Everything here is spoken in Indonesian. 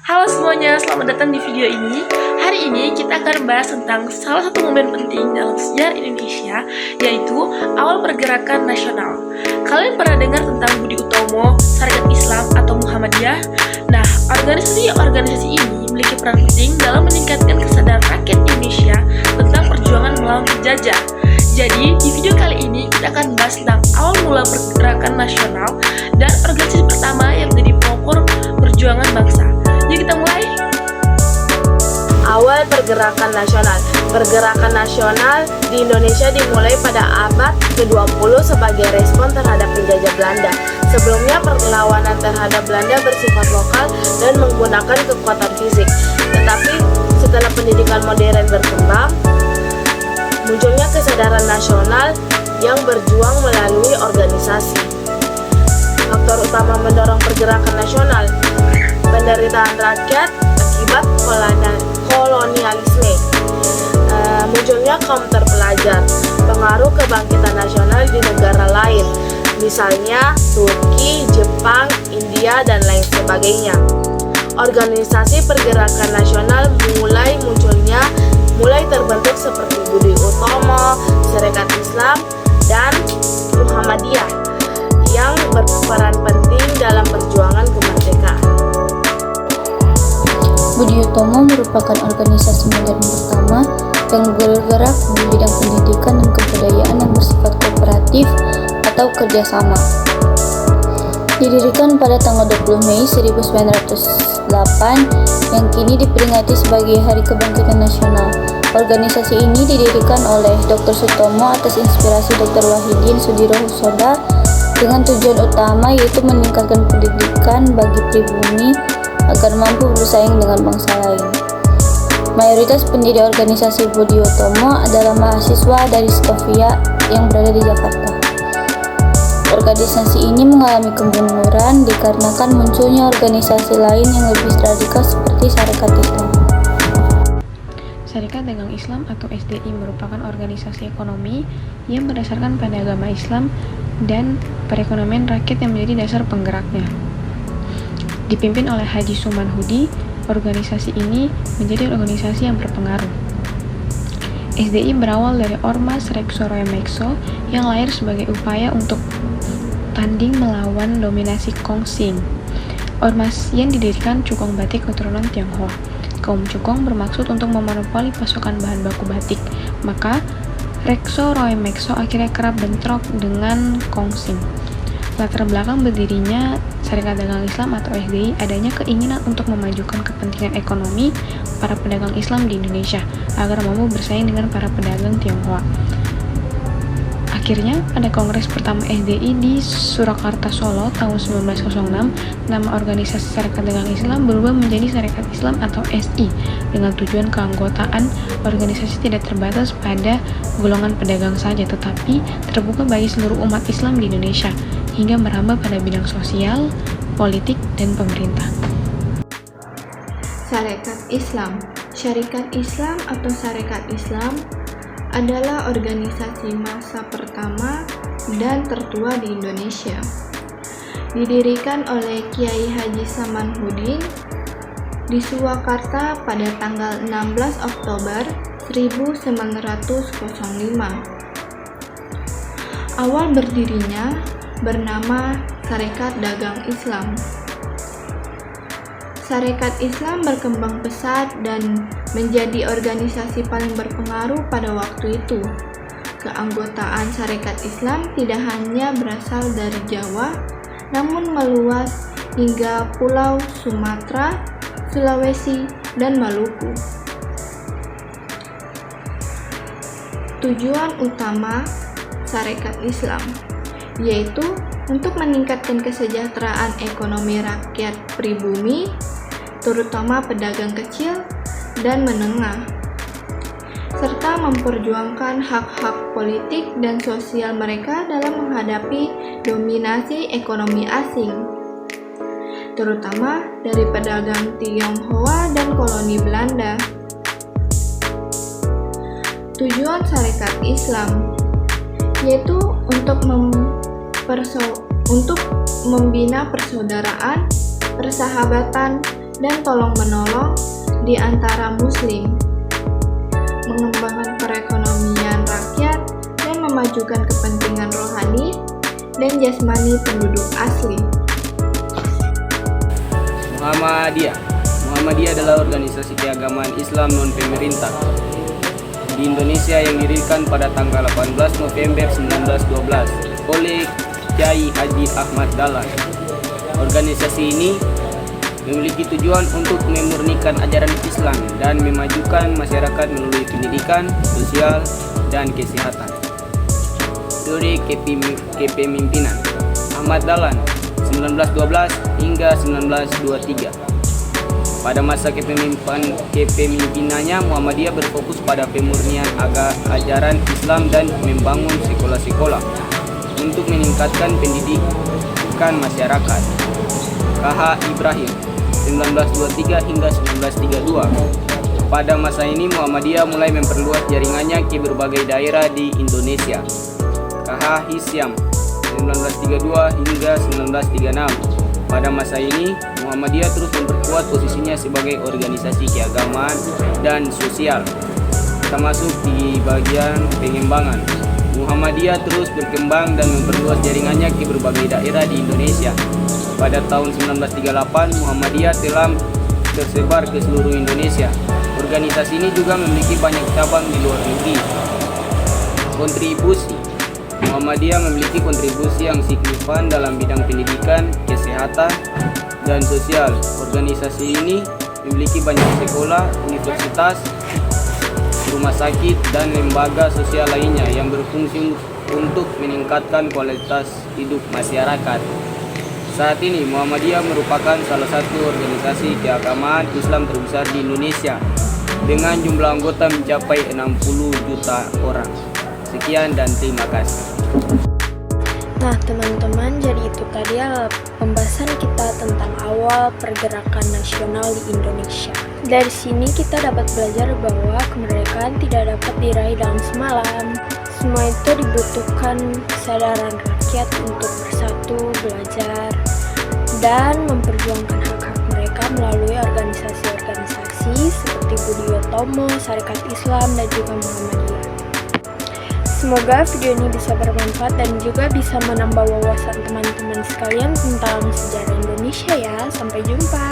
Halo semuanya, selamat datang di video ini. Hari ini kita akan membahas tentang salah satu momen penting dalam sejarah Indonesia, yaitu awal pergerakan nasional. Kalian pernah dengar tentang Budi Utomo, Sarekat Islam atau Muhammadiyah? Nah, organisasi ini memiliki peran penting dalam meningkatkan kesadaran rakyat Indonesia tentang perjuangan melawan penjajah. Jadi, di video kali ini kita akan membahas tentang awal mula pergerakan nasional dan organisasi pertama yang menjadi pelopor perjuangan bangsa. Yuk kita mulai. Awal pergerakan nasional. Pergerakan nasional di Indonesia dimulai pada abad ke-20 sebagai respon terhadap penjajah Belanda. Sebelumnya perlawanan terhadap Belanda bersifat lokal dan menggunakan kekuatan fisik. Tetapi setelah pendidikan modern berkembang, munculnya kesadaran nasional yang berjuang melalui organisasi. Faktor utama mendorong pergerakan nasional: penderitaan rakyat akibat kolonialisme, munculnya kaum terpelajar, pengaruh kebangkitan nasional di negara lain, misalnya Turki, Jepang, India, dan lain sebagainya. Organisasi pergerakan nasional mulai terbentuk seperti Budi Utomo, Sarekat Islam, dan Muhammadiyah yang berperan penting dalam perjuangan kemerdekaan. Budi Utomo merupakan organisasi modern pertama yang bergerak di bidang pendidikan dan kebudayaan yang bersifat kooperatif atau kerjasama. Didirikan pada tanggal 20 Mei 1908 yang kini diperingati sebagai Hari Kebangkitan Nasional. Organisasi ini didirikan oleh Dr. Sutomo atas inspirasi Dr. Wahidin Sudirohusoda dengan tujuan utama yaitu meningkatkan pendidikan bagi pribumi agar mampu bersaing dengan bangsa lain. Mayoritas pendiri organisasi Budi Utomo adalah mahasiswa dari Stovia yang berada di Jakarta. Organisasi ini mengalami kemunduran dikarenakan munculnya organisasi lain yang lebih radikal seperti Sarekat Islam. Sarekat Dagang Islam atau SDI merupakan organisasi ekonomi yang berdasarkan pada agama Islam dan perekonomian rakyat yang menjadi dasar penggeraknya. Dipimpin oleh Haji Suman Hudi, organisasi ini menjadi organisasi yang berpengaruh. SDI berawal dari Ormas Rekso Roemekso yang lahir sebagai upaya untuk tanding melawan dominasi Kongsing. Ormas yang didirikan cukong batik keturunan Tionghoa. Kaum cukong bermaksud untuk memonopoli pasokan bahan baku batik, maka Rekso Roemekso akhirnya kerap bentrok dengan Kongsing. Latar belakang berdirinya Sarekat Dagang Islam atau SDI adanya keinginan untuk memajukan kepentingan ekonomi para pedagang Islam di Indonesia agar mampu bersaing dengan para pedagang Tionghoa. Akhirnya, pada Kongres pertama SDI di Surakarta, Solo tahun 1906, nama organisasi Sarekat Dagang Islam berubah menjadi Sarekat Islam atau SI dengan tujuan keanggotaan organisasi tidak terbatas pada golongan pedagang saja, tetapi terbuka bagi seluruh umat Islam di Indonesia hingga merambah pada bidang sosial, politik, dan pemerintah. Sarekat Islam. Syarikat Islam atau Sarekat Islam adalah organisasi massa pertama dan tertua di Indonesia. Didirikan oleh Kiai Haji Samanhudin di Surakarta pada tanggal 16 Oktober 1905. Awal berdirinya bernama Sarekat Dagang Islam. Sarekat Islam berkembang pesat dan menjadi organisasi paling berpengaruh pada waktu itu. Keanggotaan Sarekat Islam tidak hanya berasal dari Jawa, namun meluas hingga Pulau Sumatera, Sulawesi, dan Maluku. Tujuan utama Sarekat Islam yaitu untuk meningkatkan kesejahteraan ekonomi rakyat pribumi, terutama pedagang kecil dan menengah, serta memperjuangkan hak-hak politik dan sosial mereka dalam menghadapi dominasi ekonomi asing, terutama dari pedagang Tionghoa dan koloni Belanda. Tujuan Sarekat Islam yaitu untuk membina persaudaraan, persahabatan, dan tolong-menolong di antara Muslim, mengembangkan perekonomian rakyat, dan memajukan kepentingan rohani dan jasmani penduduk asli. Muhammadiyah adalah organisasi keagamaan Islam non-pemerintah di Indonesia yang didirikan pada tanggal 18 November 1912 oleh Kyai Haji Ahmad Dahlan. Organisasi ini memiliki tujuan untuk memurnikan ajaran Islam dan memajukan masyarakat melalui pendidikan, sosial, dan kesehatan. Teori kepemimpinan Ahmad Dahlan 1912 hingga 1923. Pada masa kepemimpinannya, Muhammadiyah berfokus pada pemurnian ajaran Islam dan membangun sekolah-sekolah untuk meningkatkan pendidikan masyarakat. KH Ibrahim 1923 hingga 1932. Pada masa ini Muhammadiyah mulai memperluas jaringannya ke berbagai daerah di Indonesia. KH Hisyam 1932 hingga 1936. Pada masa ini Muhammadiyah terus memperkuat posisinya sebagai organisasi keagamaan dan sosial, termasuk di bagian pengembangan. Muhammadiyah terus berkembang dan memperluas jaringannya ke berbagai daerah di Indonesia. Pada tahun 1938, Muhammadiyah telah tersebar ke seluruh Indonesia. Organisasi ini juga memiliki banyak cabang di luar negeri. Kontribusi Muhammadiyah memiliki kontribusi yang signifikan dalam bidang pendidikan, kesehatan, dan sosial. Organisasi ini memiliki banyak sekolah, universitas, rumah sakit, dan lembaga sosial lainnya yang berfungsi untuk meningkatkan kualitas hidup masyarakat. Saat ini Muhammadiyah merupakan salah satu organisasi keagamaan Islam terbesar di Indonesia dengan jumlah anggota mencapai 60 juta orang. Sekian dan terima kasih. Nah teman-teman, jadi itu tadi adalah pembahasan kita tentang awal pergerakan nasional di Indonesia. Dari sini kita dapat belajar bahwa kemerdekaan tidak dapat diraih dalam semalam. Semua itu dibutuhkan kesadaran rakyat untuk bersatu, belajar, dan memperjuangkan hak-hak mereka melalui organisasi-organisasi seperti Budi Utomo, Sarekat Islam, dan juga Muhammadiyah. Semoga video ini bisa bermanfaat dan juga bisa menambah wawasan teman-teman sekalian tentang sejarah Indonesia ya. Sampai jumpa.